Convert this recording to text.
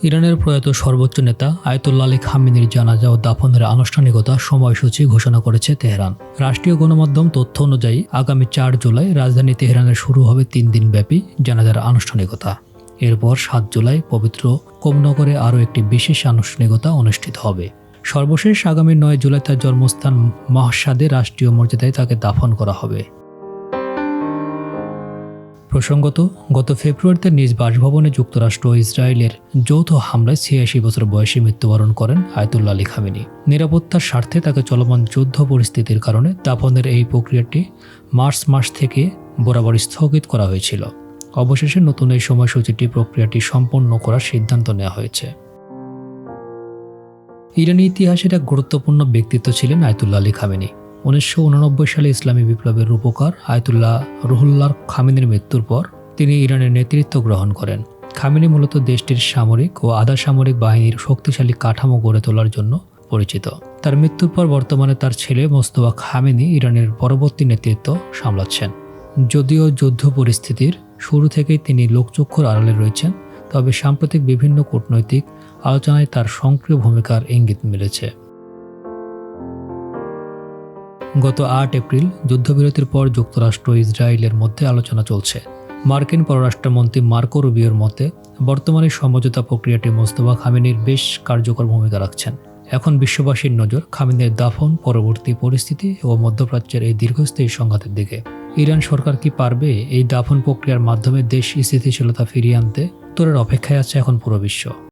ইরানের প্রয়াত সর্বোচ্চ নেতা আয়াতুল্লাহ আলী খামেনির জানাজা ও দাফনের আনুষ্ঠানিকতা সময়সূচি ঘোষণা করেছে তেহরান। রাষ্ট্রীয় গণমাধ্যম তথ্য অনুযায়ী আগামী ৪ জুলাই রাজধানী তেহরানে শুরু হবে ৩ দিনব্যাপী জানাজার আনুষ্ঠানিকতা। এরপর ৭ জুলাই পবিত্র কোমনগরে আরও একটি বিশেষ আনুষ্ঠানিকতা অনুষ্ঠিত হবে। সর্বশেষ আগামী ৯ জুলাই তার জন্মস্থান মাশহাদে রাষ্ট্রীয় মর্যাদায় তাকে দাফন করা হবে। প্রসঙ্গত, গত ফেব্রুয়ারিতে নিজ বাসভবনে যুক্তরাষ্ট্র ও ইসরায়েলের যৌথ হামলায় ৮৬ বছর বয়সে মৃত্যুবরণ করেন আয়াতুল্লাহ আলী খামেনি। নিরাপত্তার স্বার্থে তাকে চলমান যুদ্ধ পরিস্থিতির কারণে দাফনের এই প্রক্রিয়াটি মার্চ মাস থেকে বরাবর স্থগিত করা হয়েছিল। অবশেষে নতুন এই সময়সূচিটি প্রক্রিয়াটি সম্পন্ন করার সিদ্ধান্ত নেওয়া হয়েছে। ইরানি ইতিহাসের এক গুরুত্বপূর্ণ ব্যক্তিত্ব ছিলেন আয়াতুল্লাহ আলী খামেনি। ১৯৮৯ সালে ইসলামী বিপ্লবের রূপকার আয়াতুল্লাহ রুহুল্লাহ খামেনির মৃত্যুর পর তিনি ইরানের নেতৃত্ব গ্রহণ করেন। খামেনি মূলত দেশটির সামরিক ও আধা সামরিক বাহিনীর শক্তিশালী কাঠামো গড়ে তোলার জন্য পরিচিত। তার মৃত্যুর পর বর্তমানে তার ছেলে মোস্তফা খামেনি ইরানের পরবর্তী নেতৃত্ব সামলাচ্ছেন। যদিও যুদ্ধ পরিস্থিতির শুরু থেকেই তিনি লোকচক্ষুর আড়ালে রয়েছেন, তবে সাম্প্রতিক বিভিন্ন কূটনৈতিক আলোচনায় তার সক্রিয় ভূমিকার ইঙ্গিত মিলেছে। গত ৮ এপ্রিল যুদ্ধবিরতির পর যুক্তরাষ্ট্র ও ইসরায়েলের মধ্যে আলোচনা চলছে। মার্কিন পররাষ্ট্রমন্ত্রী মার্কো রুবিওর মতে বর্তমানে সমঝোতা প্রক্রিয়াটি মোস্তফা খামেনির বেশ কার্যকর ভূমিকা রাখছেন। এখন বিশ্ববাসীর নজর খামেনির দাফন, পরবর্তী পরিস্থিতি ও মধ্যপ্রাচ্যের এই দীর্ঘস্থায়ী সংঘাতের দিকে। ইরান সরকার কি পারবে এই দাফন প্রক্রিয়ার মাধ্যমে দেশ স্থিতিশীলতা ফিরিয়ে আনতে? উত্তরের অপেক্ষায় আছে এখন পুরো বিশ্ব।